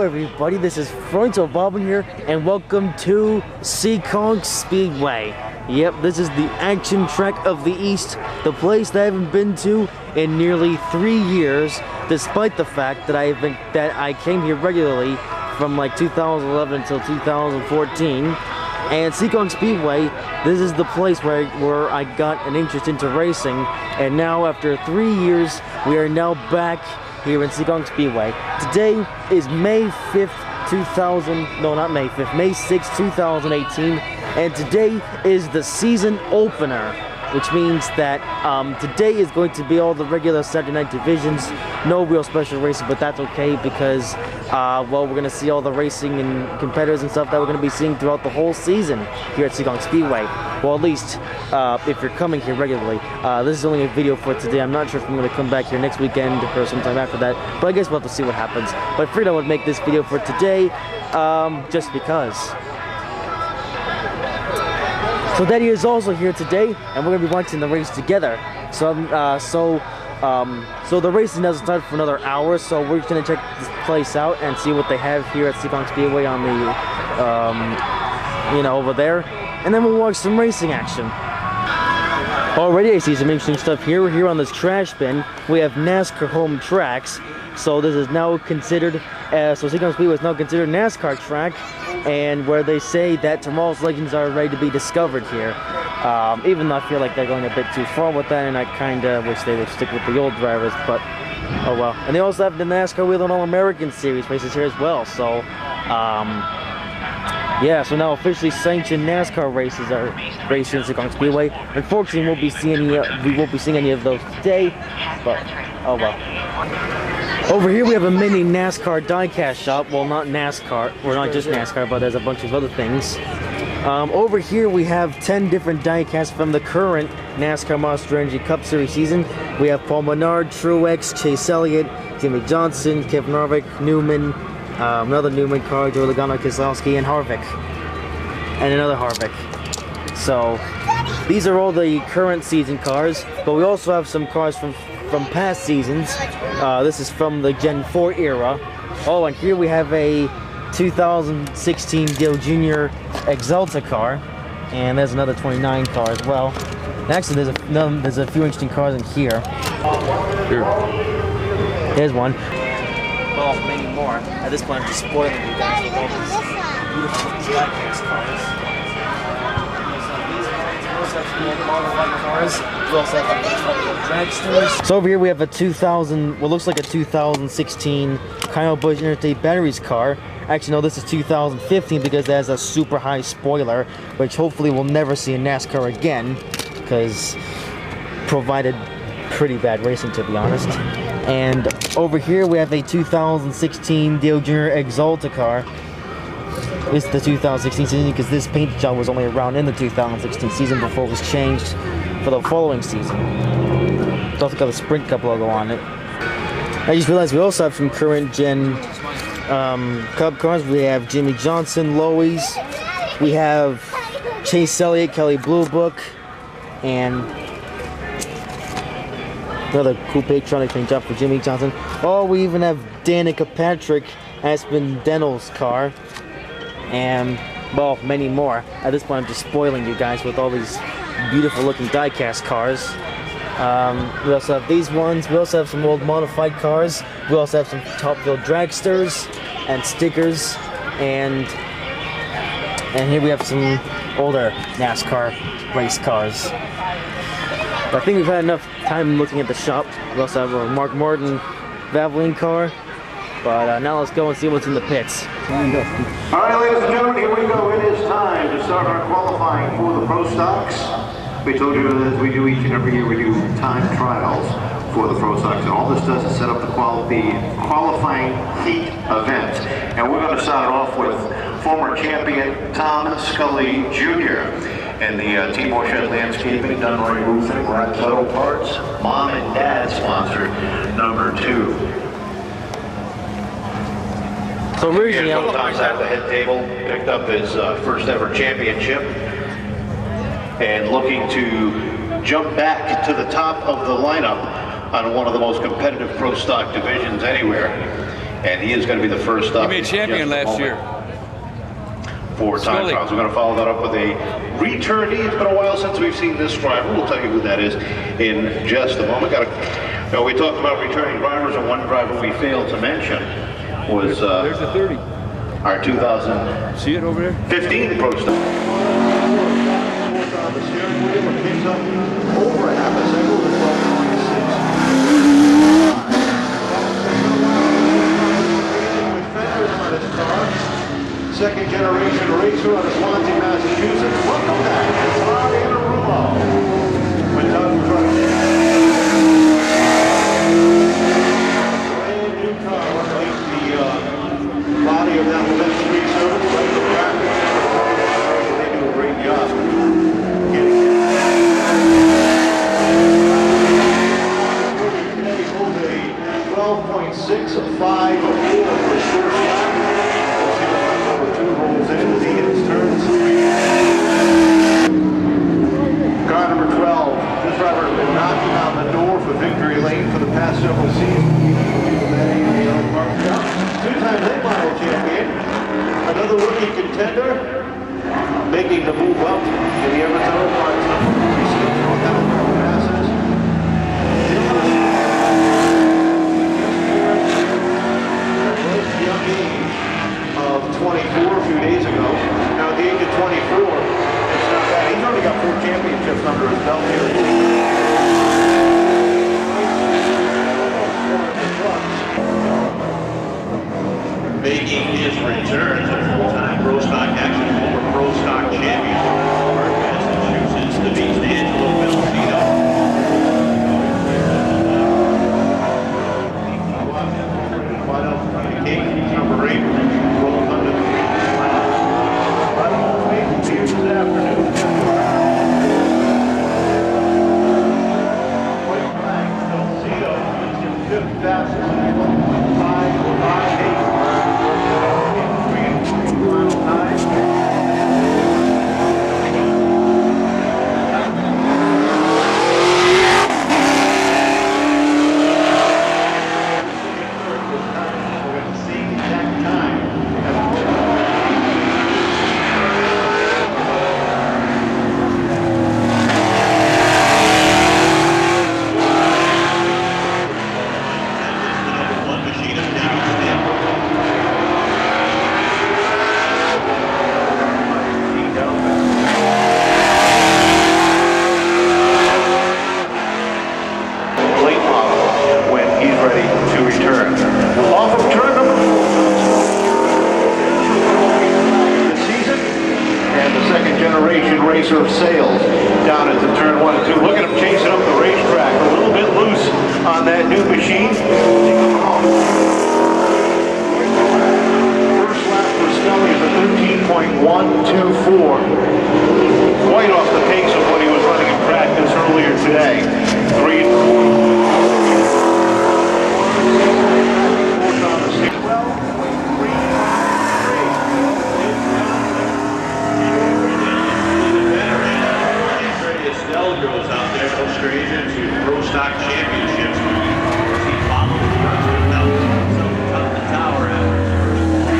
everybody, this is Fronto Bobbin here, and welcome to Seekonk Speedway. Yep, this is the action track of the East, the place that I haven't been to in nearly 3 years, despite the fact that I came here regularly from like 2011 until 2014. And Seekonk Speedway, this is the place where I got an interest into racing, and now after 3 years, we are now back here in Seekonk Speedway. Today is May 5th, May 6th, 2018, and today is the season opener, which means that today is going to be all the regular Saturday night divisions, no real special racing, but that's okay because, well, we're going to see all the racing and competitors and stuff that we're going to be seeing throughout the whole season here at Seekonk Speedway. Well, at least if you're coming here regularly. This is only a video for today. I'm not sure if I'm going to come back here next weekend or sometime after that, but I guess we'll have to see what happens. But I figured I would make this video for today just because. So Daddy is also here today, and we're gonna be watching the race together. So the racing doesn't start for another hour. So we're just gonna check this place out and see what they have here at Seekonk Speedway on the, over there, and then we'll watch some racing action. Already, I see some interesting stuff here. We're here on this trash bin. We have NASCAR home tracks. So this is now considered, so Seekonk Speedway is now considered a NASCAR track, and where they say that tomorrow's legends are ready to be discovered here. Even though I feel like they're going a bit too far with that, and I kind of wish they would stick with the old drivers, but oh well. And they also have the NASCAR Wheel and All-American Series races here as well, so yeah, so now officially sanctioned NASCAR races are racing in Seekonk Speedway. Unfortunately, we won't be seeing any of those today, but oh well. Over here we have a mini NASCAR diecast shop. Well, not NASCAR, or not just NASCAR, but there's a bunch of other things. Over here we have 10 different diecasts from the current NASCAR Monster Energy Cup Series season. We have Paul Menard, Truex, Chase Elliott, Jimmy Johnson, Kevin Harvick, Newman, another Newman car, Joe Logano, Keselowski, and Harvick. And another Harvick. So these are all the current season cars, but we also have some cars from past seasons. This is from the Gen 4 era. Oh, and here we have a 2016 Dale Jr. Exalta car, and there's another 29 car as well. And actually, there's a few interesting cars in here. Here. Here's one. Well, many more. At this point, I'm just spoiling you guys with all these beautiful diecast cars. So over here we have a looks like a 2016 Kyle Busch Interstate Batteries car. Actually, no, this is 2015 because it has a super high spoiler, which hopefully we'll never see in NASCAR again, because provided pretty bad racing, to be honest. And over here we have a 2016 Dale Jr. Exalta car. This is the 2016 season because this paint job was only around in the 2016 season before it was changed for the following season. It's also got a Sprint Cup logo on it. I just realized we also have some current gen Cup cars. We have Jimmy Johnson, Lowe's. We have Chase Elliott, Kelly Blue Book, and another cool patronic paint job for Jimmy Johnson. Oh, we even have Danica Patrick, Aspen Dental's car. And, well, many more. At this point, I'm just spoiling you guys with all these beautiful looking diecast cars. We also have these ones. We also have some old modified cars. We also have some Top Fuel dragsters and stickers. And here we have some older NASCAR race cars. But I think we've had enough time looking at the shop. We also have a Mark Martin Valvoline car. But now let's go and see what's in the pits. All right, ladies and gentlemen, here we go. It is time to start our qualifying for the Pro Stocks. We told you as we do each and every year, we do time trials for the Pro Stocks. And all this does is set up the qualifying heat event. And we're going to start it off with former champion Tom Scully Jr. and the Team Orshed Landscaping, Dunroy Roofing, Rock Auto Parts, Mom and Dad sponsor number 2. So originally, Tom's at the head table, picked up his first ever championship, and looking to jump back to the top of the lineup on one of the most competitive pro stock divisions anywhere. and he is going to be the first up. He made champion last year. For time trials. We're going to follow that up with a returnee. It's been a while since we've seen this driver. We'll tell you who that is in just a moment. We talked about returning drivers, and one driver we failed to mention was there's a 30. Our 2015 See it over there? Pro Stock. Over a half a second to 12.6. Second generation racer out of Swansea, Massachusetts. Welcome back, Brand new car underneath the body of that Living Street Service, right in the back. They do a great job getting it. Today holds a 12.6, a 5, a 4 for short lap. Two rolls in as he hits turn 3. Car number 12. This driver has been knocking on the door for victory lane for the past several seasons. Two-time late model champion. Another rookie contender. Making the move up in the Everton Parts number 36 North Alabama passes. Young age of 24 a few days ago. Now at the age of 24, it's not bad. He's already got 4 championships under his belt here. Making his return to full-time Pro Stock action, former Pro Stock champion for Massachusetts, the Beast Angelo Bellino. Number 8 rolls under the here this afternoon. Quick flag, Bellino is in 5th fastest, 5.58. Final time. Of sales down into turn 1 and 2. Look at him chasing up the racetrack. A little bit loose on that new machine. First lap for Scully is a 13.124. Quite off the pace of what he was running in practice earlier today. 3 and goes out there, no stranger to Pro Stock Championships. He followed the rest of the belt, so top the tower after his first.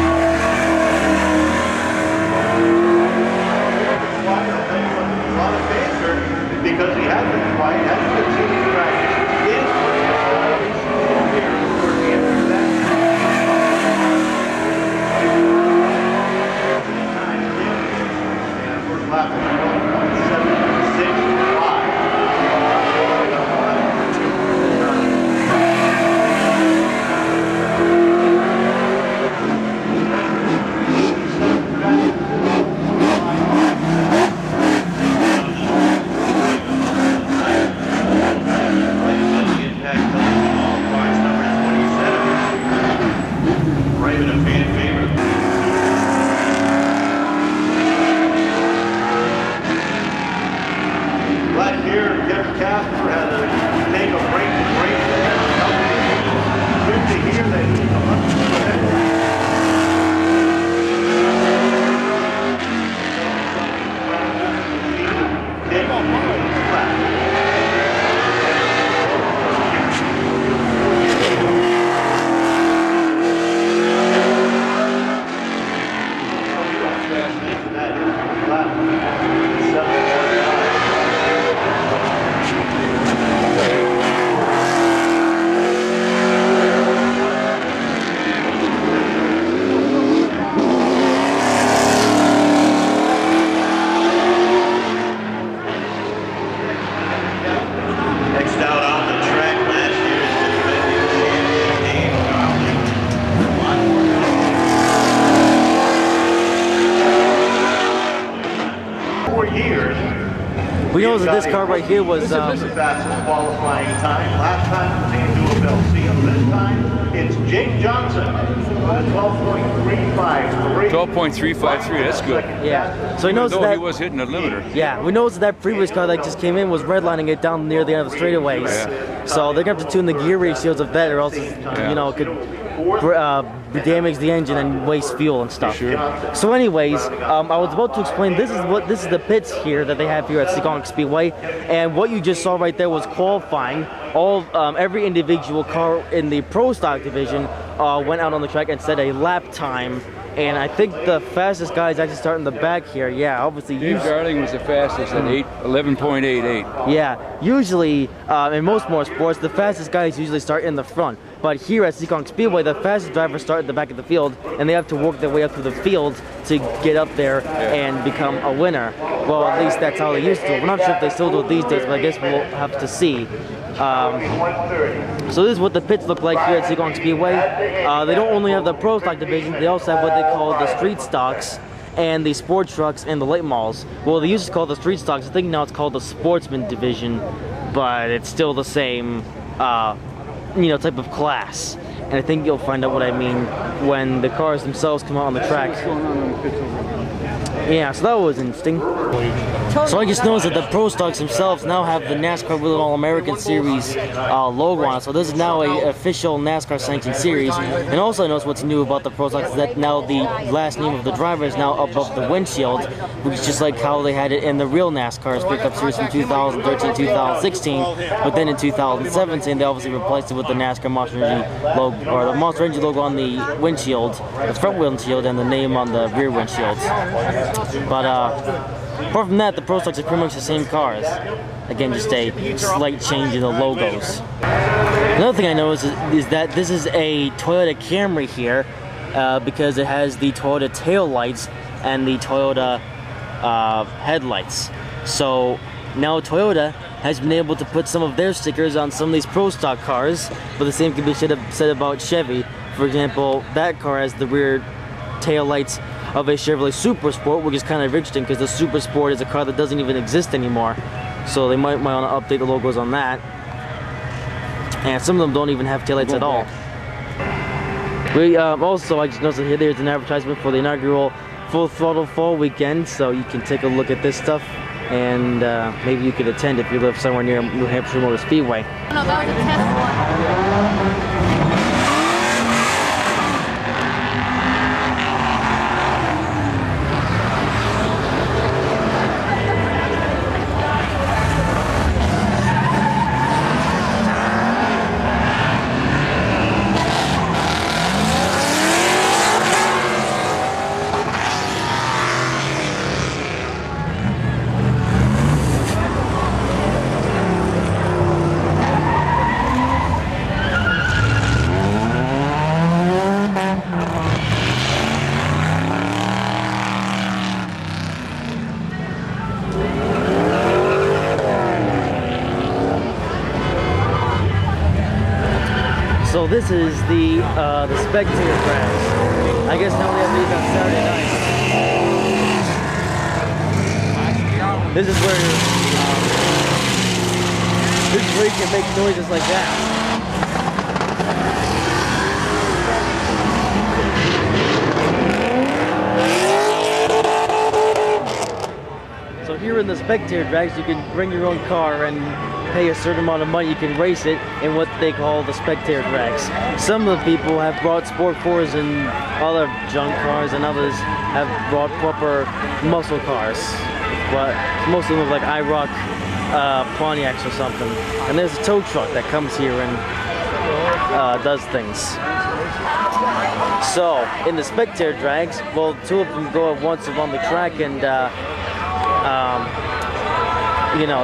We know that this car right here was. Fastest qualifying time. Last time it was Andrew Belcio. This time it's Jake Johnson with a 12.353. 12.353. That's good. Yeah. So he knows that he was hitting the limiter. Yeah, we know that previous car that just came in was redlining it down near the end of the straightaways. Yeah. So they're gonna have to tune the gear ratios of that, or else you know it could damage the engine and waste fuel and stuff. Sure. So anyways, I was about to explain this is the pits here that they have here at Seekonk Speedway, and what you just saw right there was qualifying. Every individual car in the Pro Stock division went out on the track and set a lap time. And I think the fastest guy is actually starting the back here. Yeah, obviously. Dave Darling was the fastest at 11.88. Yeah, usually in most motorsports, the fastest guys usually start in the front. But here at Seekonk Speedway, the fastest drivers start at the back of the field, and they have to work their way up through the field to get up there and become a winner. Well, at least that's how they used to. We're not sure if they still do it these days, but I guess we'll have to see. So this is what the pits look like here at Seekonk Speedway. They don't only have the Pro Stock division, they also have what they call the Street Stocks and the Sport Trucks and the Late Models. Well, they used to call it the Street Stocks. I think now it's called the Sportsman division, but it's still the same, type of class. And I think you'll find out what I mean when the cars themselves come out on the track. Yeah, so that was interesting. So I just noticed that the Pro Stocks themselves now have the NASCAR Wheel All-American Series logo on it. So this is now an official NASCAR sanctioned series. And also I noticed what's new about the Pro Stocks is that now the last name of the driver is now above the windshield, which is just like how they had it in the real NASCAR's pickup series from 2013, 2016. But then in 2017, they obviously replaced it with the NASCAR Monster Energy logo, or the Monster Energy logo on the windshield, the front windshield, and the name on the rear windshield. But apart from that, the Pro Stocks are pretty much the same cars. Again, just a slight change in the logos. Another thing I noticed is that this is a Toyota Camry here because it has the Toyota tail lights and the Toyota headlights. So now Toyota has been able to put some of their stickers on some of these Pro Stock cars, but the same can be said about Chevy. For example, that car has the rear tail lights of a Chevrolet Super Sport, which is kind of interesting because the Super Sport is a car that doesn't even exist anymore. So they might want to update the logos on that. And some of them don't even have taillights at all. Also, I just noticed that here there's an advertisement for the inaugural Full Throttle Fall Weekend, so you can take a look at this stuff, and maybe you could attend if you live somewhere near New Hampshire Motor Speedway. No, that was a test one. So this is the spectator crash. I guess now we have these on Saturday night. This is where you can make noises like that. So here in the spectator drags, you can bring your own car and pay a certain amount of money. You can race it in what they call the spectator drags. Some of the people have brought Sport 4s and other junk cars, and others have brought proper muscle cars. But most of them look like IROC Pontiacs or something. And there's a tow truck that comes here and does things. So in the spectator drags, well, two of them go at once around the track, and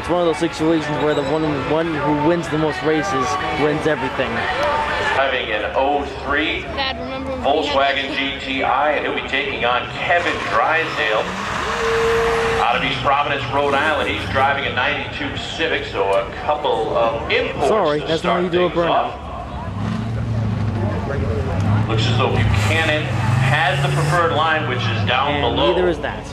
it's one of those situations where the one who wins the most races wins everything. Driving an 03 Volkswagen GTI, and he'll be taking on Kevin Drysdale out of East Providence, Rhode Island. He's driving a 92 Civic, so a couple of imports. Sorry, that's how you do a burnout. Looks as though Buchanan has the preferred line, which is down below. Neither is that.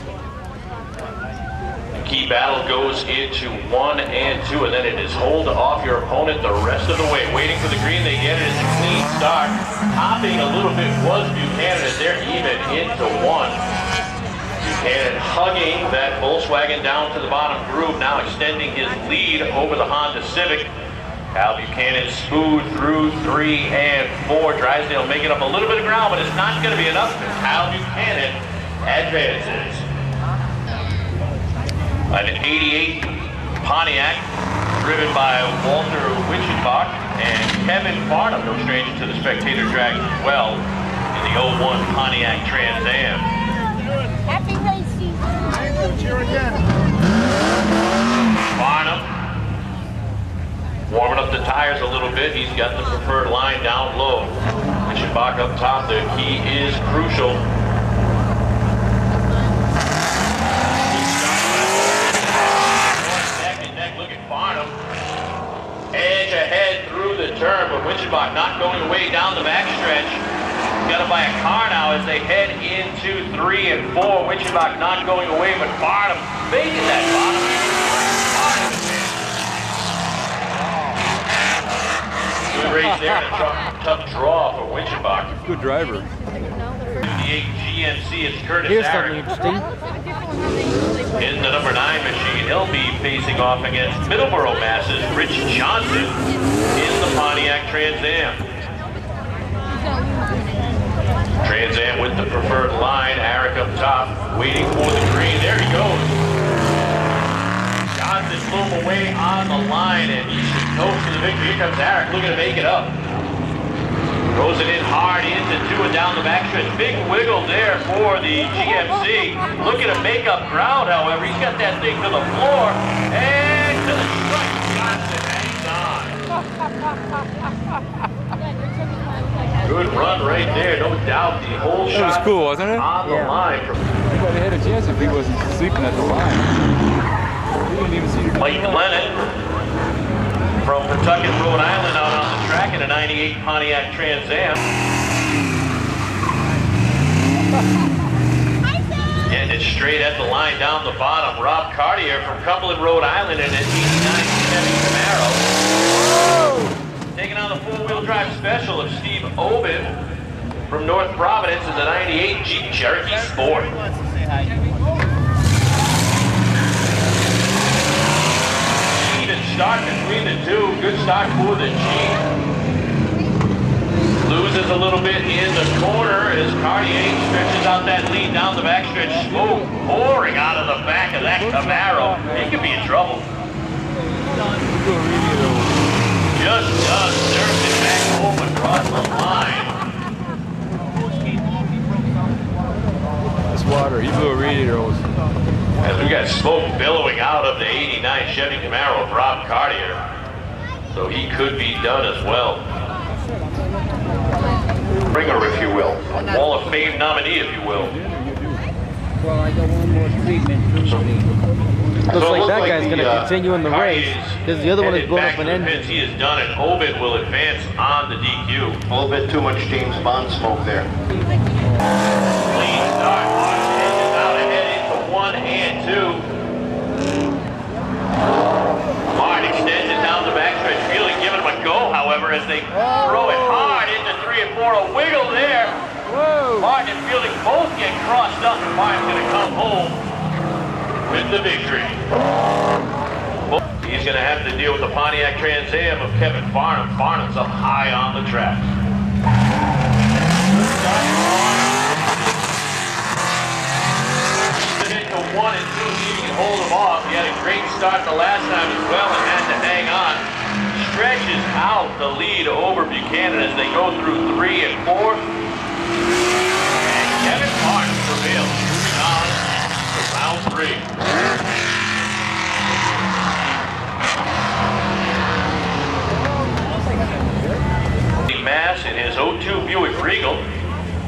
key battle goes into 1 and 2, and then it is hold off your opponent the rest of the way. Waiting for the green, they get it. It's a clean start. Topping a little bit was Buchanan as they're even into 1. Buchanan hugging that Volkswagen down to the bottom groove, now extending his lead over the Honda Civic. Al Buchanan smooth through 3 and 4. Drysdale making up a little bit of ground, but it's not going to be enough. Al Buchanan advances. An 88 Pontiac driven by Walter Witchenbach and Kevin Farnham, no stranger to the spectator drag as well, in the 01 Pontiac Trans Am. Happy race season. Cheer again. Farnham warming up the tires a little bit. He's got the preferred line down low. Witchenbach up top. The key is crucial. Look at Farnham. Edge ahead through the turn, but Witchenbach not going away down the backstretch. Got to buy a car now as they head into 3 and 4. Witchenbach not going away, but Farnham making that bottom. Good race there, and a tough draw for Witchenbach. Good driver. 58 GMC is Curtis Here's Aaron. something interesting. In the number 9 machine, he'll be facing off against Middleborough Mass's Rich Johnson in the Pontiac Trans Am. Trans Am with the preferred line, Eric up top, waiting for the green. There he goes. Johnson flew him away on the line, and he should go for the victory. Here comes Eric looking to make it up. Throws it in hard into 2 and down the backstretch. Big wiggle there for the GMC. Looking to make up ground, however. He's got that thing to the floor. And to the strike. Johnson hangs on. Good run right there. No doubt the whole shot That was cool, wasn't it? on the line. He would have had a chance if he wasn't sleeping at the line. He didn't even see the Mike Glennon from Pawtucket, Rhode Island, out on the track in a 98 Pontiac Trans Am. Getting it straight at the line down the bottom. Rob Cartier from Cumberland, Rhode Island in an 89 Chevy Camaro. Taking on the 4-wheel drive special of Steve Obin from North Providence in the 98 Jeep Cherokee Sport. Start between the two. Good start for the Jeep. Loses a little bit in the corner as Cartier stretches out that lead down the backstretch. Smoke pouring out of the back of that Camaro. He could be in trouble. Just serves it back home across the line. That's water. He blew a radiator. As we got smoke billowing out of the 89 Chevy Camaro of Rob Cartier. So he could be done as well. Ringer, if you will. A Wall of Fame nominee, if you will. Well, I got one more treatment. Looks like that guy's going to continue in the race because the other one is blowing up an engine. He is done, and Obit will advance on the DQ. A little bit too much James Bond smoke there. Clean start. Engines out ahead into 1 and 2. Martin extends it down the backstretch, really giving him a go, however, as they throw it hard into 3 and 4. A wiggle there. Whoa. Martin and Fielding both get crossed up, and Martin's going to come home with the victory. He's going to have to deal with the Pontiac Trans Am of Kevin Farnham. Farnham's up high on the track. Into 1 and 2, he can hold him off. He had a great start the last time as well and had to hang on. Stretches out the lead over Buchanan as they go through 3 and 4. And Kevin Farnham prevails, moving on to round 3. Mass in his 02 Buick Regal.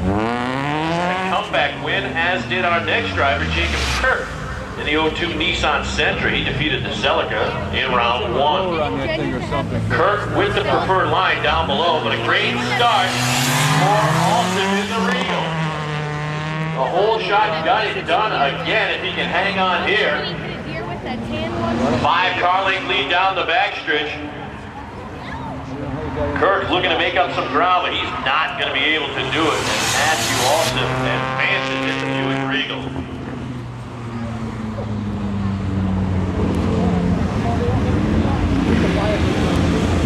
A comeback win, as did our next driver, Jacob Kirk, in the 02 Nissan Sentra. He defeated the Celica in round 1. Kirk with the preferred line down below, but a great start for Alston in the Regal. A whole shot got it done again if he can hang on here. that tan one. 5 car length lead down the backstretch. Kirk looking to make up some ground, but he's not going to be able to do it. And Matthew Alston advances into Buick Regal.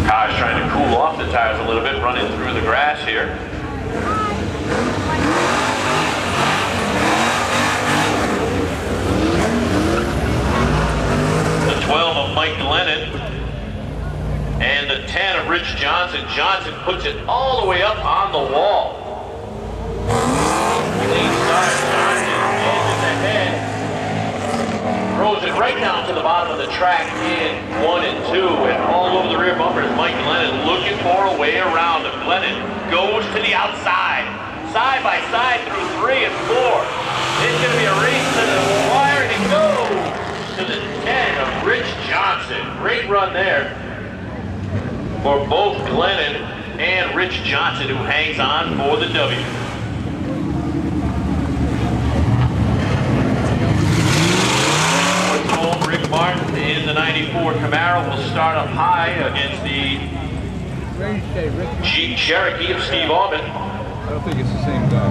Car's trying to cool off the tires a little bit, running through the grass here. The 12 of Mike Glennon and the 10 of Rich Johnson. Johnson puts it all the way up on the wall. Clean start, Johnson edges ahead. Throws it right down to the bottom of the track in 1 and 2, and all over the rear bumpers. Mike Glennon looking for a way around him. Glennon goes to the outside, side by side through 3 and 4. It's going to be a race to the wire to go to the 10 of Rich Johnson. Great run there for both Glennon and Rich Johnson, who hangs on for the W. Rick Martin in the 94 Camaro will start up high against the Jeep Cherokee of Steve Auburn. I don't think it's the same guy.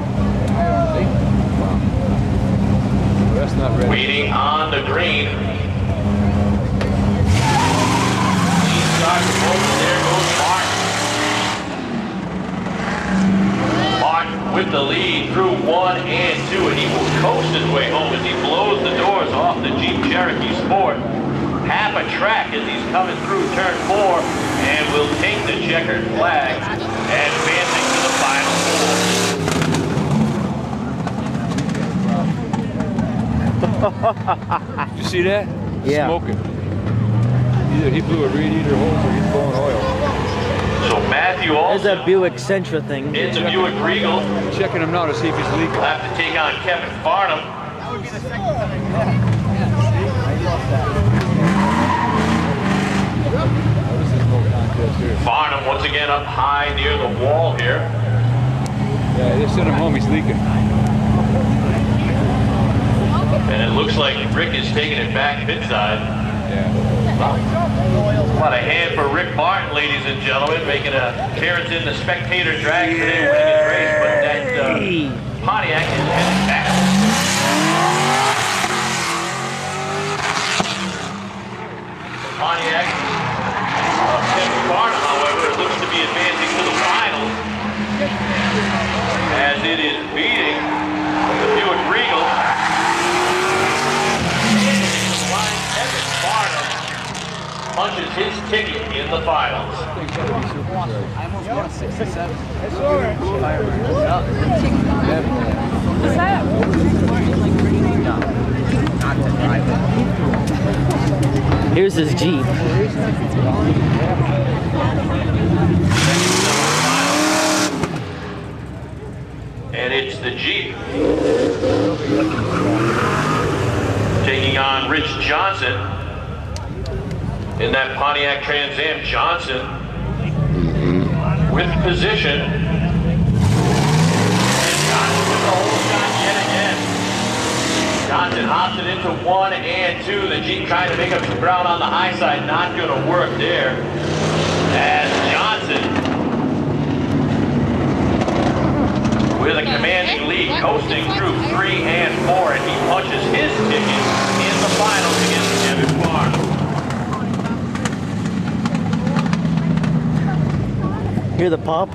Well, that's not ready. Waiting on the green. He starts to open. There goes Martin. Martin with the lead through 1 and 2, and he will coast his way home as he blows the doors off the Jeep Cherokee Sport. Half a track as he's coming through turn 4, and will take the checkered flag, advancing to the final 4. Did you see that? Yeah. Smoking. Either he blew a radiator hole or he's blowing oil. So Matthew There's also that Buick Sentra thing. in the Buick Regal Checking him now to see if he's leaking. will have to take on Kevin Farnham. Farnham once again up high near the wall here. Yeah, they sent him home, he's leaking. And it looks like Rick is taking it back pit side. Yeah. What a hand for Rick Martin, ladies and gentlemen, making an appearance in the spectator drag today, winning his race, but that Pontiac is headed back. Pontiac of Kevin Farnham, however, it looks to be advancing to the finals as it is beating the Buick Regal. Kevin Farnham punches his ticket in the finals. I almost won 67. What's that? Not to drive it. Here's his Jeep. And it's the Jeep taking on Rich Johnson in that Pontiac Trans Am. Johnson with position. And Johnson with the whole shot yet again. Johnson hops it into 1 and 2. The Jeep trying to make up some ground on the high side. Not going to work there. As Johnson with a commanding lead, coasting through 3 and 4, and he punches his ticket in the finals against Kevin Farnham. Hear the pop?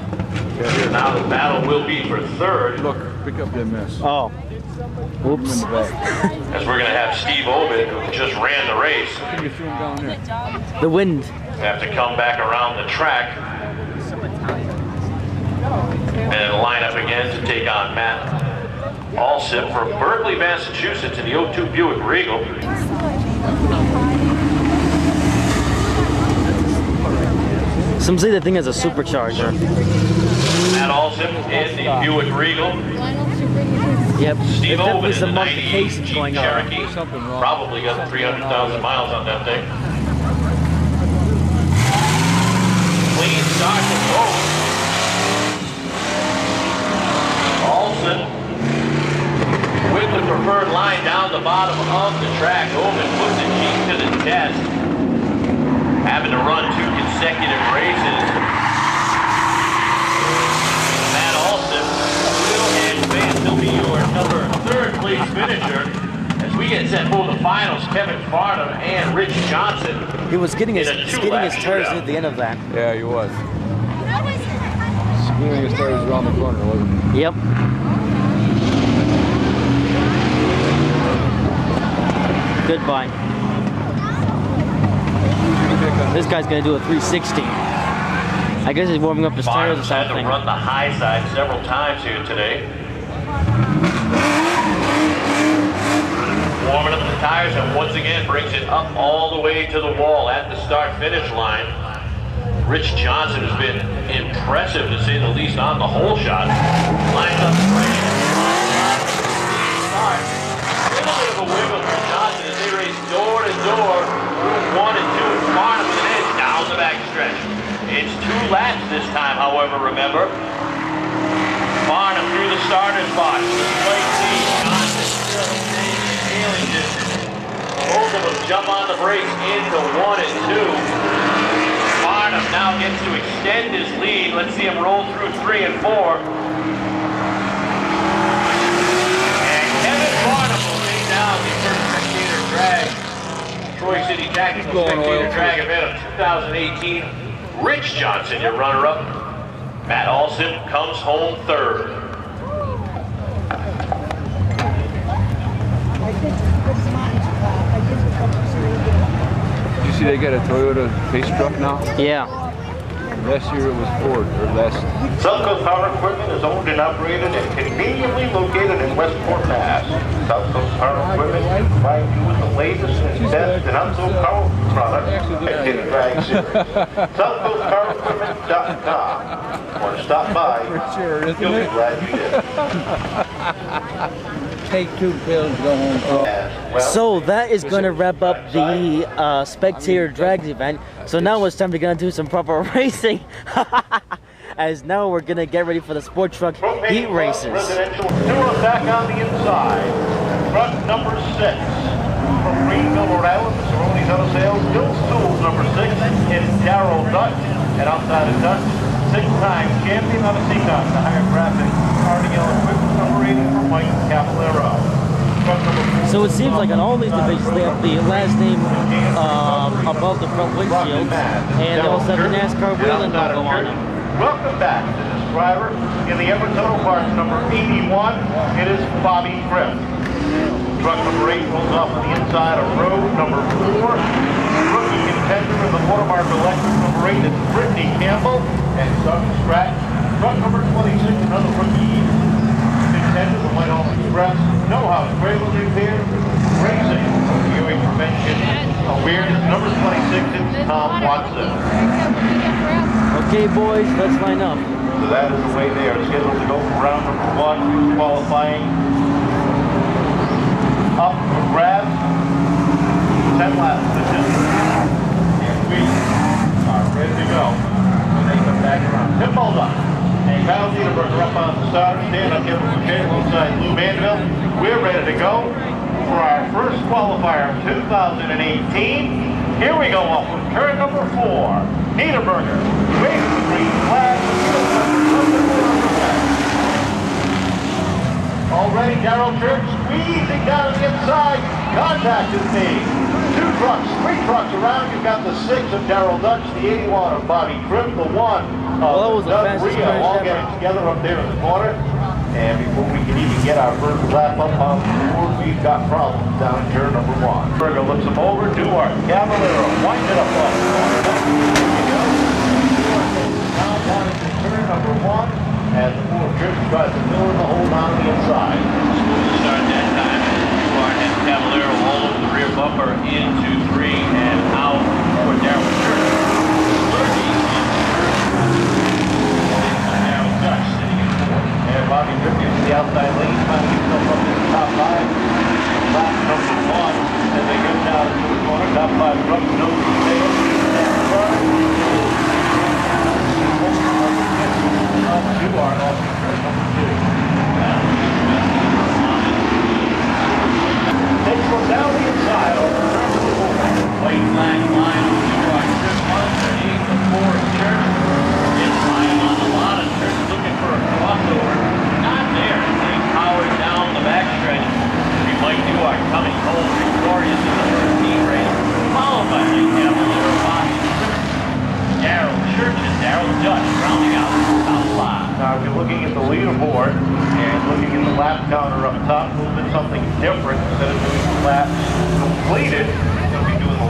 Now the battle will be for third. Look, pick up that mess. Oh. Whoops. As we're going to have Steve Obid, who just ran the race, I think you threw him down there. The wind. have to come back around the track and line up again to take on Matt Allsip from Berkeley, Massachusetts in the 02 Buick Regal. Some say the thing has a supercharger. Matt Allsip in the Buick Regal. Yep. Steve There's Owen definitely in the some 98 modifications Jeep going on. Cherokee. Probably got 300,000 miles on that thing. Clean start to both. Olsen with the preferred line down down the bottom of the track. Owen puts the Jeep to the test, having to run 2 consecutive races. Matt Alston will advance to be your number 3rd place finisher as we get set for the finals. Kevin Farnham and Rich Johnson. He was getting his tires shootout at the end of that. Yeah, he was. Skiing his tires around the corner, wasn't he? Yep. Goodbye. This guy's gonna do a 360. I guess he's warming up his tires or Farnham's had something. to run the high side several times here today. Warming up the tires and once again brings it up all the way to the wall at the start-finish line. Rich Johnson has been impressive to say the least on the hole shot. Lines up straight. Start. A little bit of a wiggle for Johnson as they race door to door. Room 1 and 2 and Farnham with an edge down the back stretch. It's 2 laps this time, however, remember. Farnham through the starter's box. Slight lead. Johnson still sailing distance. Both of them jump on the brakes into 1 and 2. Farnham now gets to extend his lead. Let's see him roll through 3 and 4. And Kevin Farnham will take down the first spectator drag. Troy City Tactical Spectator Drag event of 2018. Rich Johnson, your runner-up. Matt Alston comes home 3rd. Did you see they got a Toyota pace truck now? Yeah. Last year it was Ford, or last. South Coast Power Equipment is owned and operated and conveniently located in Westport, Mass. South Coast Power Equipment can provide you with the latest and best in unsold power products and drag series. SouthCoastPowerEquipment.com or stop by. Sure, isn't You'll be it? glad you did. Take 2 pills, go home. Well, So that is going to wrap up the spectator drags event. So now it's time to get into some proper racing. As now we're going to get ready for the sport truck heat races. Residential. Duo back on the inside. Truck number 6. From Greenville, Rhode Island, the Cerrone's Auto Sales. Bill Stools, number 6. And Darryl Dutch. And outside of Dutch, 6-time champion out of Seekonk, the higher graphic RDL equipment, number 80 for Mike Caballero. So it seems like on all these divisions they have the last name above the front windshield, and they also have the NASCAR wheeling logo on them. Welcome back to this driver in the Everett Total Parts number 81. It is Bobby Griff. Truck number 8 rolls off on the inside of road number 4. Rookie contender in the Watermark Electric number 8 is Brittany Campbell. And starting scratch, truck number 26, another rookie contender, the Whitehall Express. Know-how, trailer repair, racing, viewing prevention, awareness, number 26 is Tom Watson. Okay, boys, let's line up. So that is the way they are scheduled to go for round number 1, who's qualifying. Up for grabs, 10 laps to and we are ready to go. When they come back around. Tim Muldock and Kyle Niederberger up on the starter stand. I'm Kevin Boucher alongside Lou Mandeville. We're ready to go for our first qualifier of 2018. Here we go off with turn number 4. Niederberger, wave the green flag. Already Darryl Church squeezing down the inside. Contact is made. 2 trucks, 3 trucks around. You've got the 6 of Darryl Dutch, the 81 of Bobby Tripp, the 1 of Doug Rio, all getting together up there in the corner. And before we can even get our first lap up on the board, we've got problems down in turn number 1. Berger looks him over. Duarte, Caballero, wind it up off the corner. Now down into turn number 1. As the 4 Trips tries to fill in the hole down the inside. Smooth start that time. Duarte and Caballero all over the rear bumper into 3 and out for Darryl Church. Darryl Dutch sitting in 4th. And Bobby Tripp gets the outside lane, trying to get himself up to the top 5. Lap number 1 as they go down to the corner. Top 5 trucks, no detail. Duarte off to turn number 2.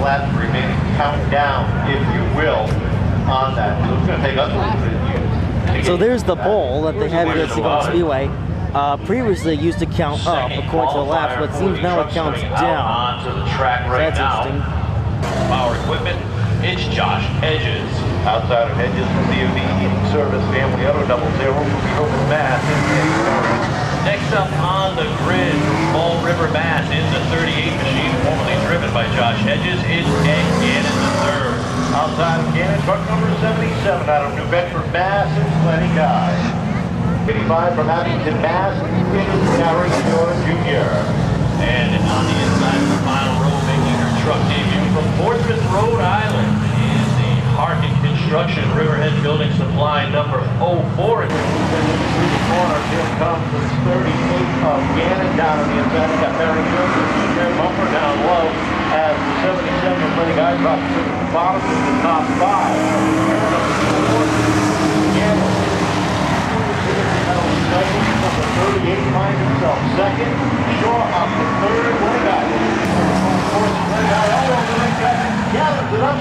laps remaining. Count down, if you will, on that. So it's going to take us a little bit. So there's the pole that they have here at Seekonk Speedway. Previously it used to count up according to the laps, but it seems now it counts down. Onto the track So right that's now. interesting. Power equipment, it's Josh Hedges. Outside of Hedges from DOD Heating Service, Family Auto 00 from Open Mass. Next up on the grid, Fall River Mass in the 38 machine, formerly driven by Josh Hedges, is Ed Gannon III. Outside of Gannon, truck number 77 out of New Bedford, Mass. It's Lenny Guy. 85 from Abington, Mass. It's Gary Shore Jr. And on the inside of the final row, making her truck debut from Portsmouth, Rhode Island, is the Harkin Construction Riverhead Building Supply number 04. Corner, here comes the 38 of Gannon down on the inside. Got Barry Joseph Jr. bumper down low as the 77 of Lenny Guy drops to the bottom of the top 5. Gannon. Number 38 finds himself second. Shaw up to third. Lenny Guy. Of course, Lenny Guy all over the right track. Gathers it up.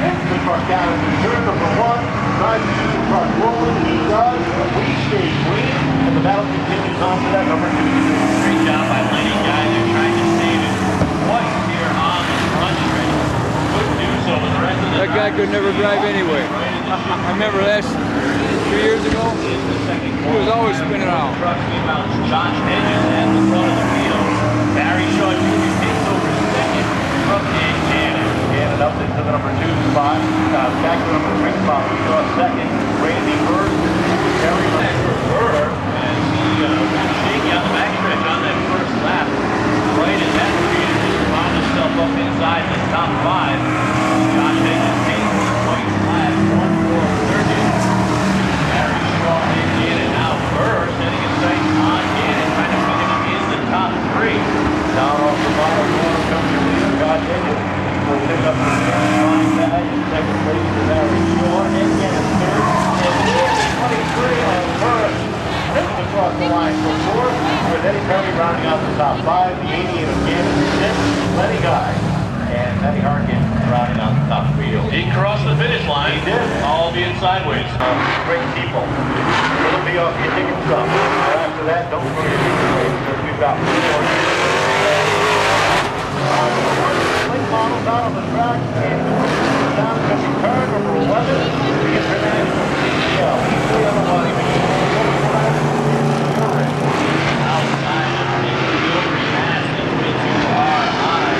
The truck down in turn number 1. Tries to keep the truck rolling. He does. We stay clean. And the battle continues on to that number 2. Great job by Lenny Guy. They're trying to save it twice here on the front stretch. Couldn't do so with the rest of the That guy could never drive anyway. I remember last 2 years ago, he was always spinning out. Meanwhile, Josh Hedges at the front of the field. Barry Shaw Jr. takes over second from Ed Gannon. Gannon up into the number 2 spot. Back to the number 3 spot. We draw second. Randy Bird. Terry Burr, as he was shaky on the backstretch on that first lap. Right at that speed, just found himself up inside the top 5. Josh Hedges takes the white flag, 1-4-30. Barry Shaw and Gannon. Now Burr setting his sights on Gannon, trying to finish in the top 3. down off the bottom corner comes your leader, Josh Hedges. Will pick up the line tag in second place for Barry Shaw. And Gannon third. And 23 on first. Ripped across the line for fourth. With Eddie Perry rounding out the top 5. The 88 of Gannon. Sixth, Lenny Guy. And Eddie Harkin rounding out the top 3. He crossed the finish line. He did. Albeit sideways. Great people. It'll be off your ticket stub. After that, don't forget because we've got more. Late models out on the track and down to car number 11. The International CCL. Outside of the Jewelry Mass, W-R-I.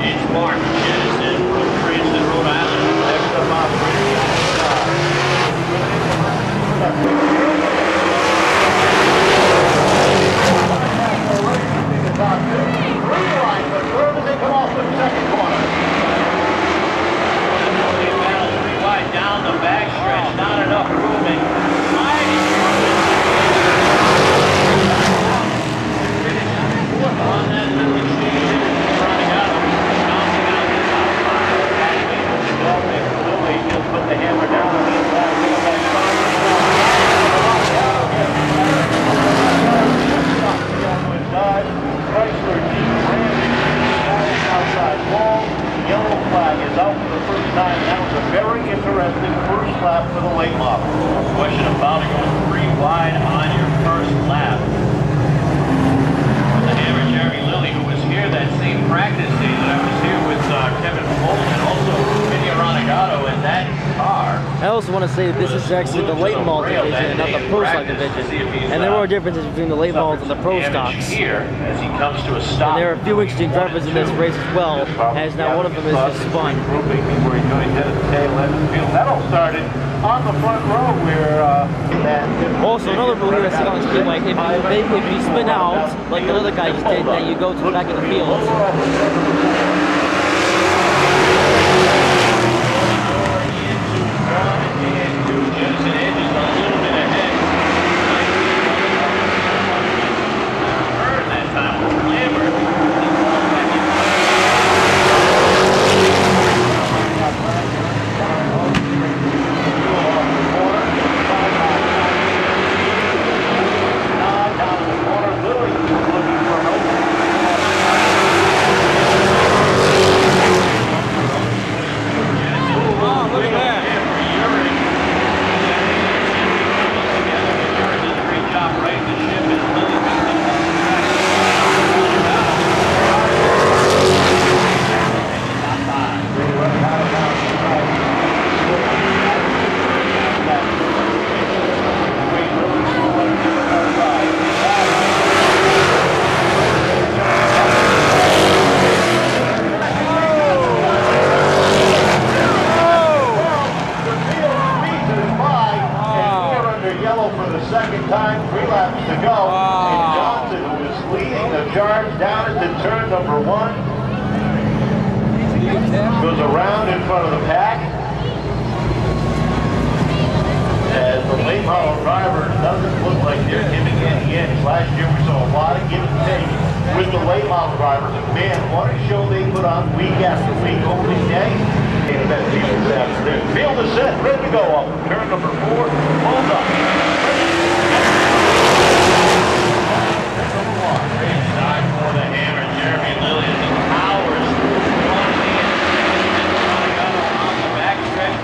It's Mark Jennison from Cranston, Rhode Island. Next up on Down the backstretch, not enough room and sliding on that little exchange, running out, bouncing out the top 5. Lily just put the hammer down on the inside. Chrysler Jeep Ram outside wall. Yellow flag is out for the first time. That was a very interesting first lap for the late model. Question about it going 3 wide on your first lap. The hammer Jeremy Lilly, who was here that same practice day that I was here with Kevin Bolton and also Vinny Ronagato in that car. I also want to say that this is actually the late model division and not the pro stock division. And there are differences between the late models and the pro stocks. Here as he comes to a stop. And there are a few interesting drivers in this race as well, as now one of them is just spun. That all started on the front row where Also, another rule here at Seekonk Speedway, if you spin out, like the other guy just did, then you go to the back of the field. cars down at the turn number 1. Goes around in front of the pack. As the late model driver doesn't look like they're giving any inch. Last year we saw a lot of give and take with the late model drivers. And man, what a show they put on week after week, opening day. And that people this afternoon. Field is set, ready to go off of turn number 4. Hold up. Great start for the hammer, Jeremy Lillian. The powers on the backstretch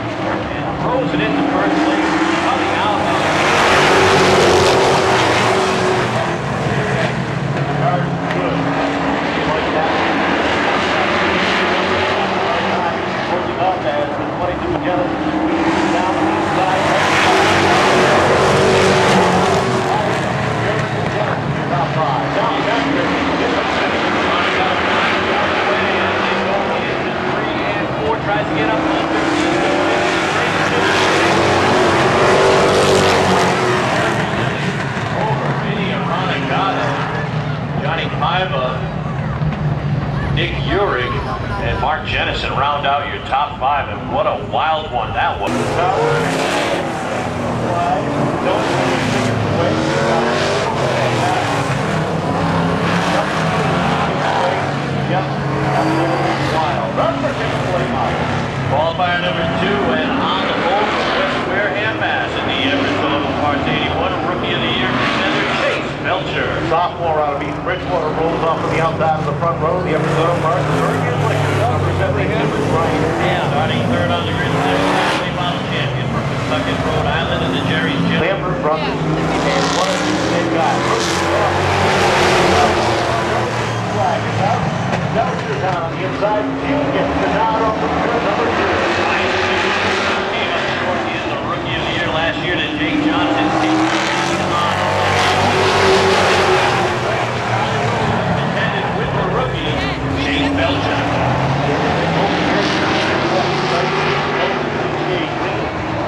and throws it into first place. Coming out. Cars good. Like that. Holding up as the 22 together. Down the inside. Top 5. Down back here. Tries to get up to the 15. Over Vinny Aranagata, Johnny Paiva, Nick Urick, and Mark Jennison round out your top 5. And what a wild one that was. Qualifier number 2 and on the pole from West Wareham, Mass. In the Everett Total Parts 81 Rookie of the Year contender Chase Belcher. Sophomore out of East Bridgewater rolls off on the outside of the front row. The Everett Total Parts very good liquor. Number 72 is Brian. Starting third on the grid, late model champion from Kentucky, Rhode Island, and the Jerry's Gym. Lambert brothers and one of the same guys. Belcher down on the inside. You get the nod off of turn number 2. Came up short. He is the Rookie of the Year last year to Jake Johnson. Contended with the rookie, Chase Belcher.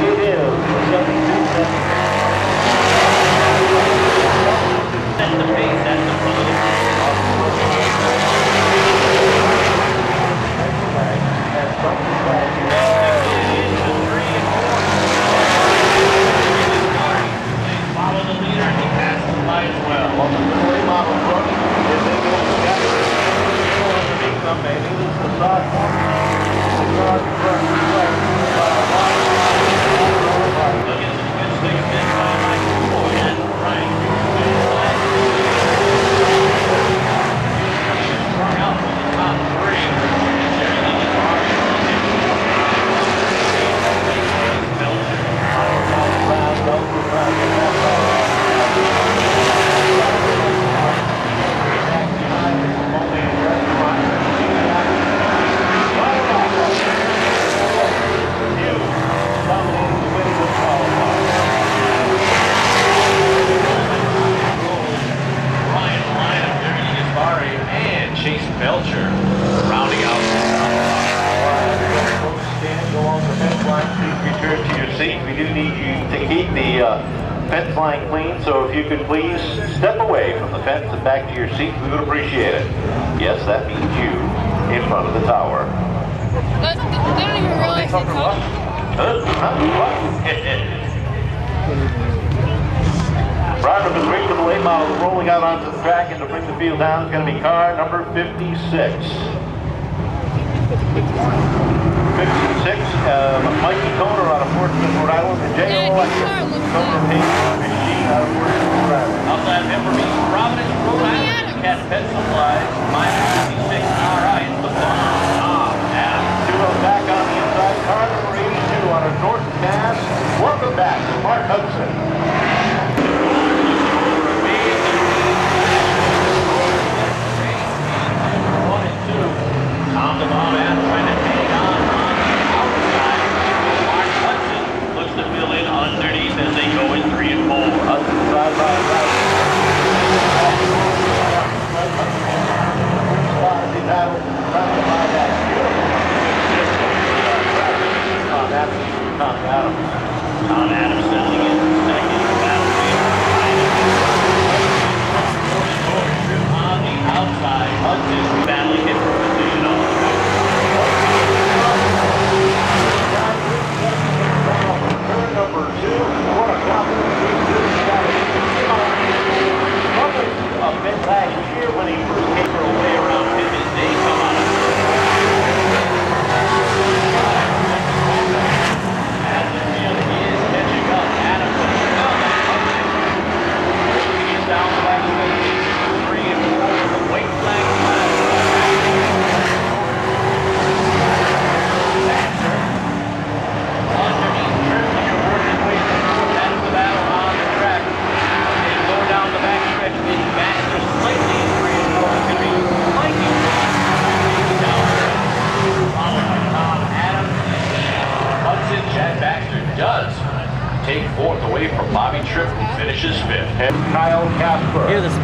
It is 72. That's the pace. That's the front of the follow the leader and he passes by as well. Well, the late model truck, if they go together, underneath them, maybe this is the side one. Look at some good sticks in by Michael Boyd and Ryan. Strung out from the top 3. Chase Belcher rounding out the top 5. Stand along the fence line. Please return to your seat. We do need you to keep the fence line clean, so if you could please step away from the fence and back to your seat, we would appreciate it. Yes, that means you in front of the tower. They don't even realize it's coming. Driver number 3 for the late model rolling out onto the track, and to bring the field down is going to be car number 56. 56, Mikey Toner out of Portsmouth, Rhode Island, and J.O. Electric, Toner Paint Machine out of Portsmouth, Rhode Island. Outside of him from East Providence, Rhode Island, Cat Pet Supplies, minus 56, alright, the bomb. Two up back on the inside, car number 82 out of North Mass. Welcome back to Mark Hudson. Tom the Bomb and trying to hang on the outside. Mark Hudson looks to fill in underneath as they go in 3 and 4. Hudson side by side. Tom Adams settling in.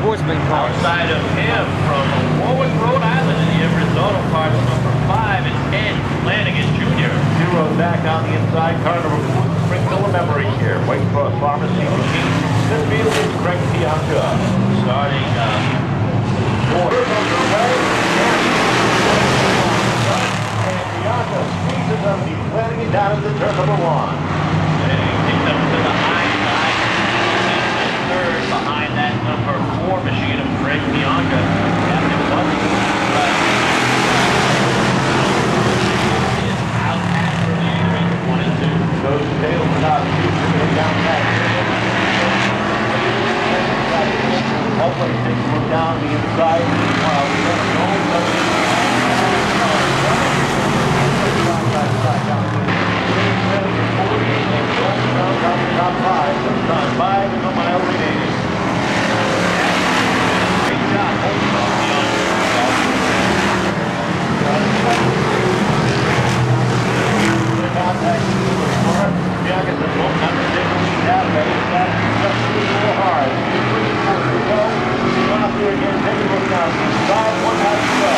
sportsman cars. Outside of him from Warwick, Rhode Island in the Everett Auto Parts, number 5 is Ed Flanagan Jr. 2 rows back on the inside, car number 4, Springfield Memory here. White Cross Pharmacy machine. This field is Greg Bianca. Starting 4th. And Bianca squeezes up the Flanagan down into turn number 1. And he picked up to the high side. And 3rd behind that number 4 machine of Greg Bianca. Captain Bundy. Out after the 1 and 2. Goes to tail without shooting down back. Hopefully takes a look down the inside while we have no top 5 is a mile remaining. Great job holding on the contact Bianca says, well, time to take a lead that way. That's just a little hard. 3 to go. Come up here again, take a look down. 5, 1 has to go.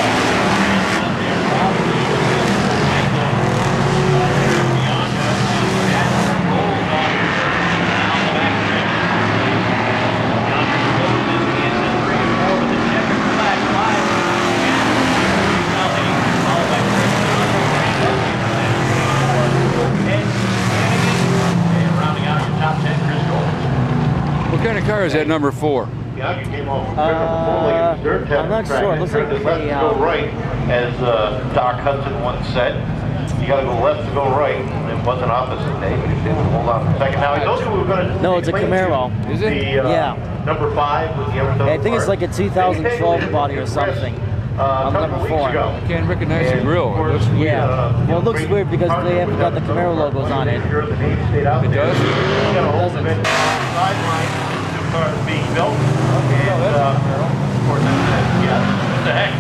What kind of car is that number 4? Bianca came off from I'm not sure. It looks like left to go right, as Doc Hudson once said. You got to go left to go right. It wasn't opposite day, but he was able to hold on for a second. Now, he told you we were going to. No, it's a Camaro. Is it? Yeah. Number 5 with the Everett. I think it's like a 2012 body or something. On number 4. I can't recognize the grill. It looks weird. Yeah. Well, it looks weird because they haven't got the Camaro logos on it. It does? Doesn't. Sideline, 2 cars being built. And, of course, yes. What the heck?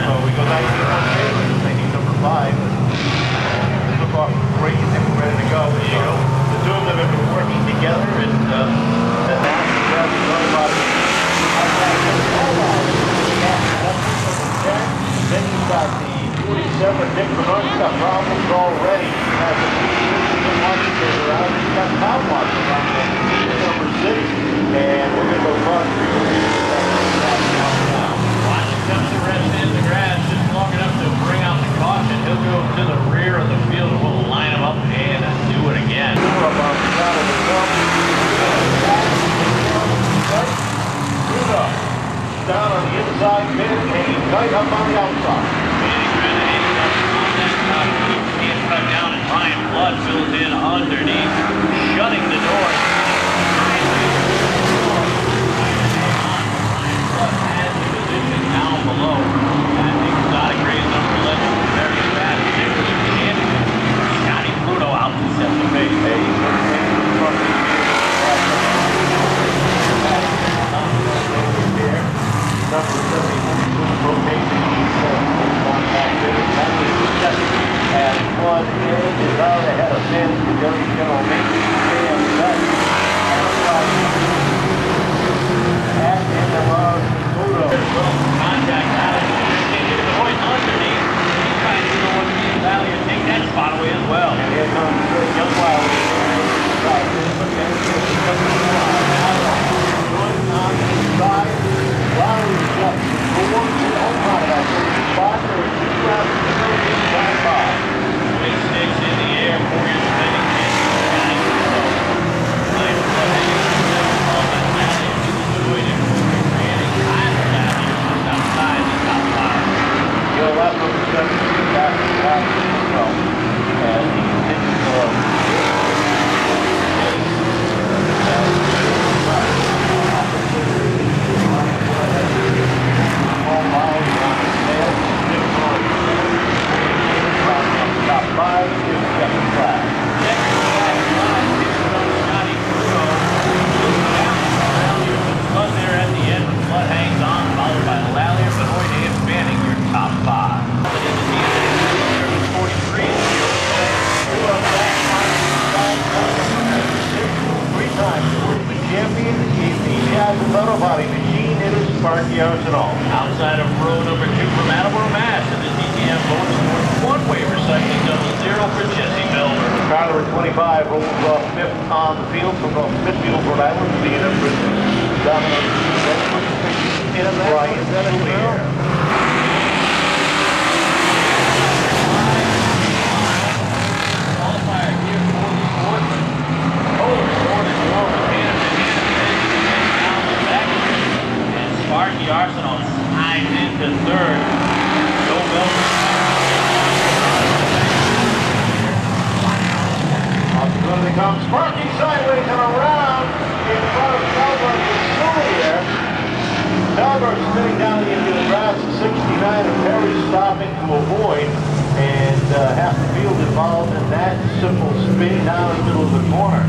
So we go 19 they need number 5. Took off great, they were ready to go. So the 2 of them have been working together, and then then you've got the 47 Dick Bernard's got problems already. Has a watches around. He's got power watches around number 6, and we're going to go run Washington comes to rest in the grass just long enough to bring out the caution. He'll go to the rear of the field and we'll line him up and do it again. Down on the inside, mid, and tight up on the outside. He's cut down and Ryan Flood fills in underneath, shutting the door. Down below. And the exotic race number 11 is very fast. Scotty Pluto out to set the pace. Number 70, rotation, and 1 is out ahead of Finn, the general maintenance, and Sparky Arsenal. Outside of row number 2 from Attleboro, Mass. And the DTM Motorsports one-way recycling double zero for Jesse Melver. Car number 25 rolls off 5th on the field from Smithfield, Rhode Island. The number 7 in Brian Soulier. Sparky Arsenal slides into 3rd. Joe Melver. Off the good comes Sparky sideways and around in front of Melbourne and Soulier. Melbourne spinning down the infield grass at 69 and Perry stopping to avoid. And half the field involved in that simple spin down the middle of the corner.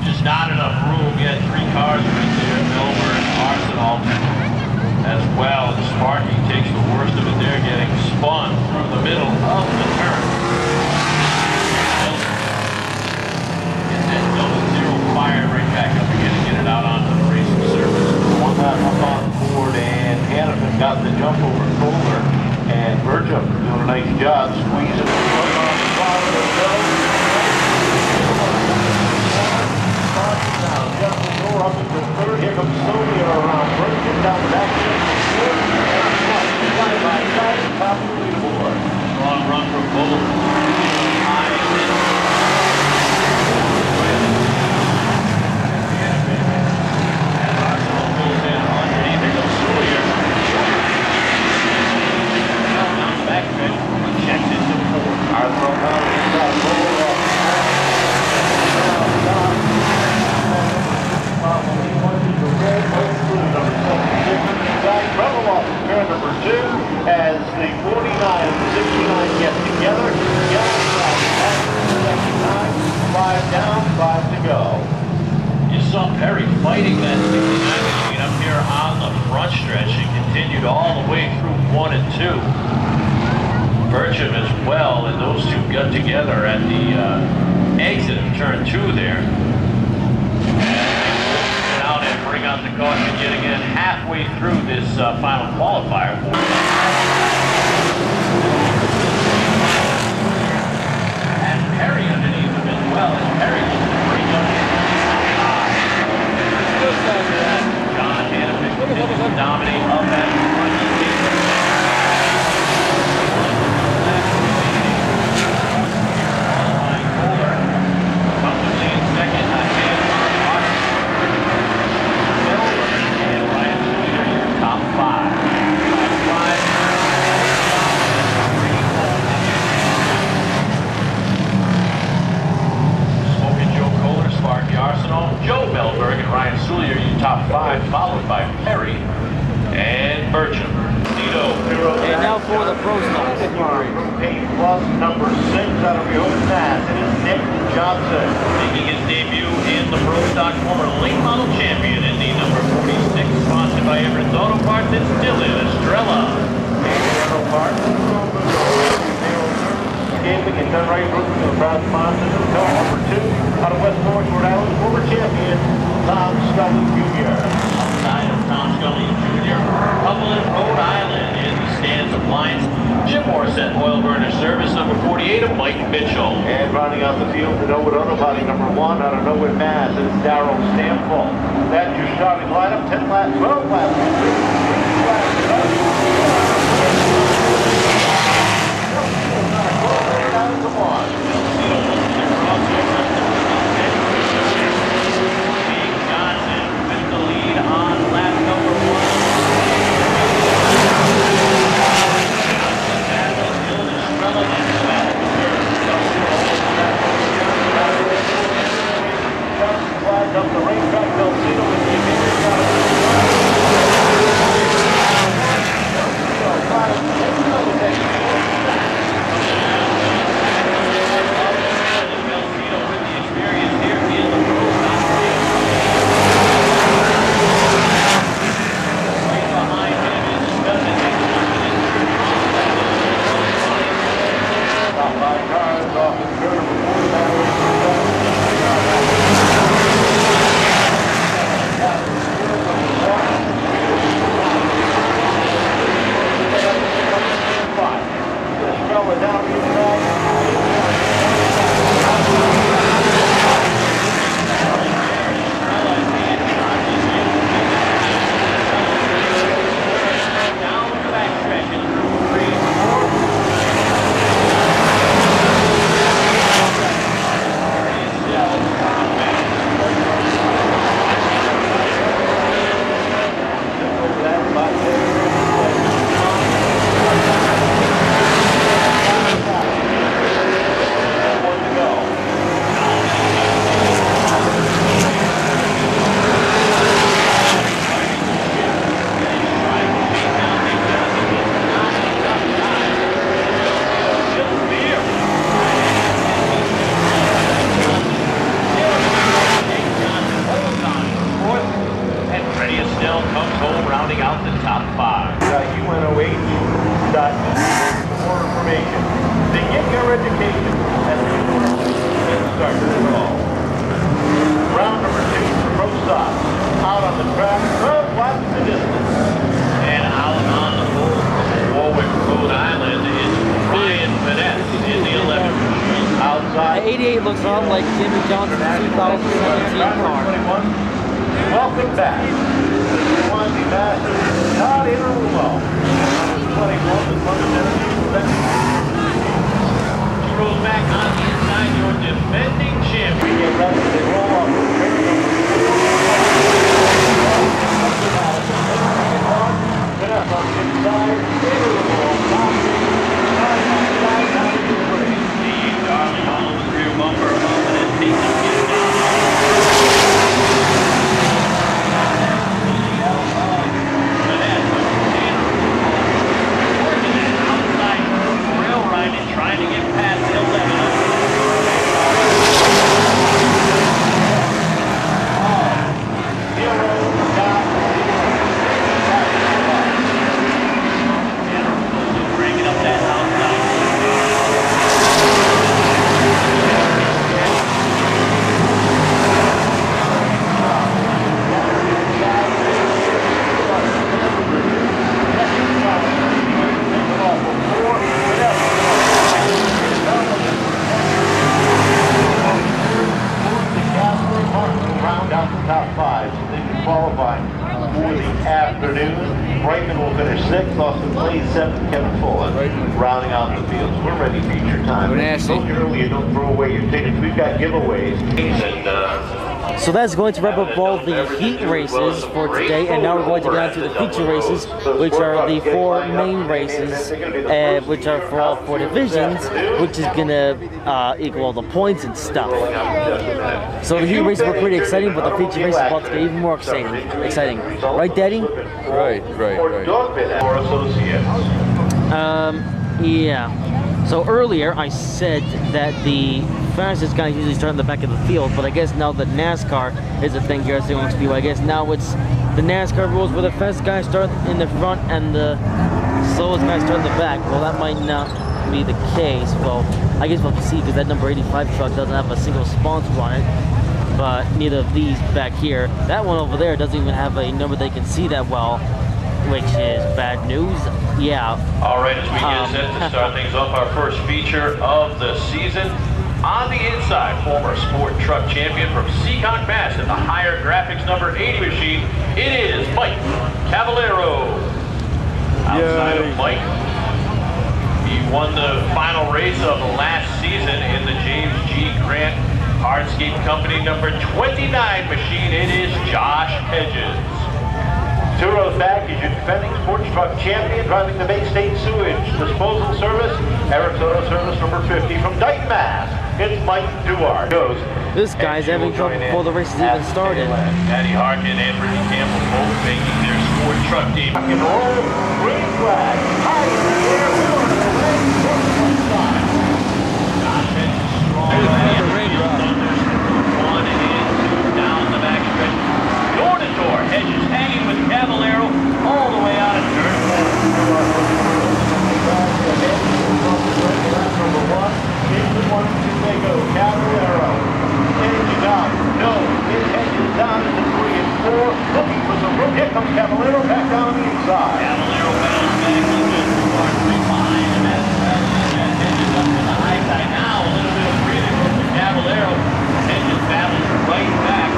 Just not enough room yet. 3 cars right there. Melbourne and Arsenal as well. Sparky takes the worst of it there, getting spun through the middle of the turn. And then double zero fired right back up again to get it out onto the racing surface. One lap up on board, and Hannafin got the jump over Kohler, and Burcham doing a nice job squeezing the front on the bottom of the hill. Now, Justin Moore up into 3rd. Here comes Soulier around Burcham down the back. Side by side, top of the leaderboard. Strong run from both. Arsenal pulls in underneath. Here comes Soulier. Down the back stretch. Checks into 4th. Arsenal now inside. Roll up. Rebel off in turn number 2 as the 49 and the 69 get together. Yellow 5 down, 5 to go. You saw Perry fighting that 69 machine up here on the front stretch. It continued all the way through 1 and 2. Burcham as well, and those two got together at the exit of turn 2 there. And bring out the caution yet again halfway through this final qualifier. And Perry underneath him as well. And Perry looks to bring up John Hannafin continues to dominate up at the front. Comfortably in 2nd. Top 5. Smoking Joe Kohler, Sparky Arsenal, Joe Melberg, and Ryan Soulier, you top 5, followed by Perry and Burcham. And now for the Pro Stocks. Plus number 6 out of Rehoboth, Mass. It is Nick Johnson. Making his debut in the Pro Stock, former late model champion in the number 46, sponsored by Everett Auto Parts, it's Dylan Estrella. Auto Parts. Escaping and done right route to the proud sponsors of number 2 out of West Orange, Rhode Island, former champion Tom Scully Jr. Outside of Tom Scully Jr., Cumberland, Rhode Island in the stands of Lions. Jim Morissette, oil burner service, number 48 of Mike Mitchell. And rounding out the field to Norwood Auto Body, number 1 out of Norwood, Mass. It's Darrell Stamfel. That's your starting lineup, 10 laps, 12 laps, 3 laps. Johnson with the lead on lap number 1. Up the racetrack, they'll see them with the out the top 5. UNOH.net for more information. Begin your education at the university and start it all. Round number 2 for pro stop. Out on the track, 12 laps the distance. And out on the pole from Warwick, Rhode Island is Ryan Vaness in the 11th machine. Outside. The 88 looks a lot like Jimmy Johnson's 2017 car. Welcome back. Quanti Master, Todd Interrumo. 21 is She rolls back on the inside, your defending champion. Get ready, they roll up. Vanessa on the inside. Interrumo on top. Darling all of the rear bumper above and then takes a kick down. Working that outside rail riding, trying to get past the 11. Bringing up that outside. Round out the top 5 so they can qualify for the afternoon. Brayman will finish 6th, Austin Blaze 7th, Kevin Fuller rounding out the fields. We're ready for feature time. I told you earlier, don't throw away your tickets. We've got giveaways. So that's going to wrap up all the heat races for today, and now we're going to get on to the feature races, which are the 4 main races, which are for all 4 divisions, which is going to equal all the points and stuff. So the heat races were pretty exciting, but the feature race is about to get even more exciting. Right, Daddy? Right. Yeah. So earlier I said that the fastest guys usually start in the back of the field, but I guess now that NASCAR is a thing here at Seekonk Speedway, I guess now it's the NASCAR rules where the fastest guys start in the front and the slowest guys start in the back. Well, that might not be the case. Well, I guess we'll have to see, because that number 85 truck doesn't have a single sponsor on it, but neither of these back here. That one over there doesn't even have a number they can see that well, which is bad news. Yeah. All right, as we get set to start things off, our first feature of the season. On the inside, former sport truck champion from Seekonk, Mass. in the higher graphics number 80 machine, it is Mike Cavallero. Outside of Mike, he won the final race of the last season in the James G. Grant Hardscape Company number 29 machine. It is Josh Hedges. 2 rows back is your defending sports truck champion, driving the Bay State Sewage Disposal Service, Eric's Auto Service number 50 from Dayton, Mass. It's Mike Duarte. This guy's having trouble before the race has even started. Daddy Harkin and Brittany Campbell both making their sport truck debut. Rock and roll, green flag, high in the air, we're on the red, front side. Josh Hedges strong. One and in, 2 down the back stretch. Door to door, Hedges hanging with Cavallero all the way out of turn 4. Number 1, into 1, 2 they go. Cavallero, Hedges out. No, his Hedges down into 3 and 4. Looking for some room. Here comes Cavallero back down the inside. Cavallero bounds back a little bit. Behind him as Hedges up to the high side. Now a little bit of breathing room for Cavallero. Hedges battles right back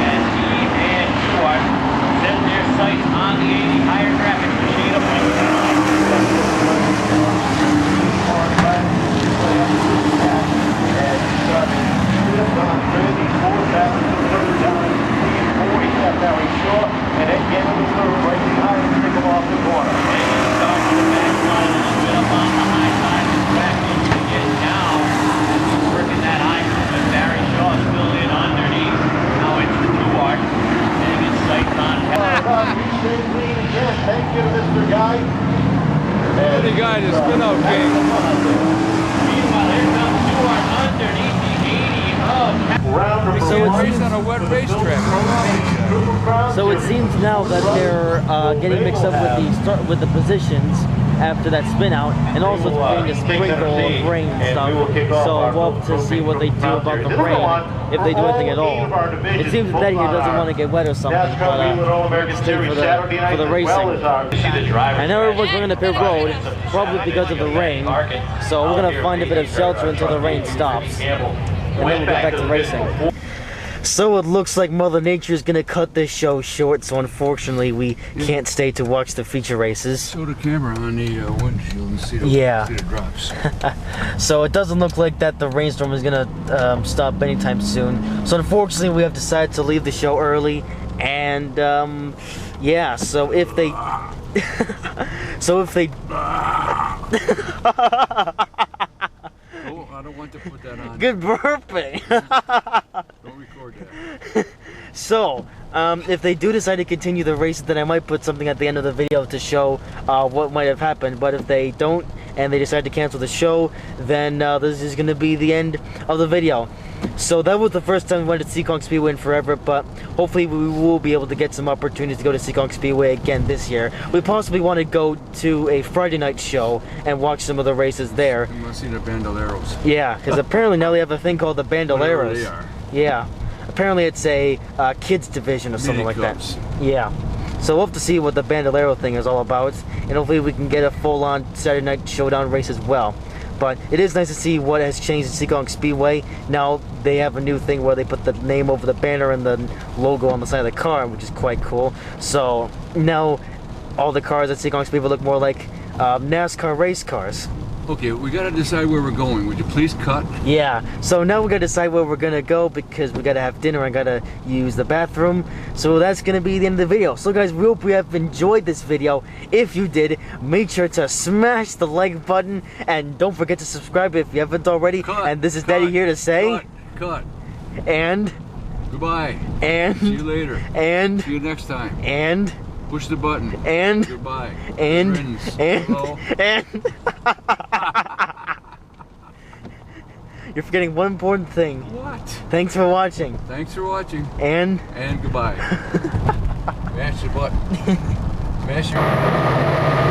as he and Duarte set their sights on the 80 higher graphics machine of and then get in the third, right behind him, pick him off the corner. Working that high group, and Barry Shaw still in underneath. Now it's Duarte getting his sights on Thank you, Mr. Guy. The guy, the spin-out king. Meanwhile, here comes Duarte underneath the 80 Round number So It's it's- race on a wet racetrack. So it seems now that they're getting mixed up with the positions after that spin out, and also it's being a sprinkle of rain and stuff. So we'll have to see what they do about the rain, if they do anything at all. It seems that Daddy here doesn't want to get wet or something, but stay for the racing. I know everyone's going to pit road, probably because of the rain. So we're going to find a bit of shelter until the rain stops, and then we'll get back to racing. So it looks like Mother Nature is gonna cut this show short, so unfortunately we can't stay to watch the feature races. Show the camera on the windshield and see the, Yeah. see the drops. So it doesn't look like that the rainstorm is gonna stop anytime soon. So unfortunately we have decided to leave the show early, and yeah, so if they Oh, I don't want to put that on. good burping. Don't record that. So, if they do decide to continue the race, then I might put something at the end of the video to show what might have happened. But if they don't, and they decide to cancel the show, then this is going to be the end of the video. So that was the first time we went to Seekonk Speedway in forever, but hopefully we will be able to get some opportunities to go to Seekonk Speedway again this year. We possibly want to go to a Friday night show and watch some of the races there. You want to see the bandoleros? Yeah, because apparently now they have a thing called the Bandoleros. Whatever they are. Yeah. Apparently it's a kids division or something like that. Minicubs. Yeah. So we'll have to see what the Bandolero thing is all about, and hopefully we can get a full-on Saturday night showdown race as well. But it is nice to see what has changed at Seekonk Speedway. Now they have a new thing where they put the name over the banner and the logo on the side of the car, which is quite cool. So now all the cars at Seekonk Speedway look more like NASCAR race cars. Okay, we gotta decide where we're going. Would you please cut? Yeah, so now we gotta decide where we're gonna go because we gotta have dinner and gotta use the bathroom. So that's gonna be the end of the video. So guys, we hope you have enjoyed this video. If you did, make sure to smash the like button and don't forget to subscribe if you haven't already. Cut, And this is cut, Daddy here to say, cut. and, Goodbye. and, See you later. and, See you next time. and, Push the button. and, Goodbye. and, Friends. and, Hello. and. You're forgetting one important thing. What? Thanks for watching. Thanks for watching. And And goodbye. Mash the button. Mash your...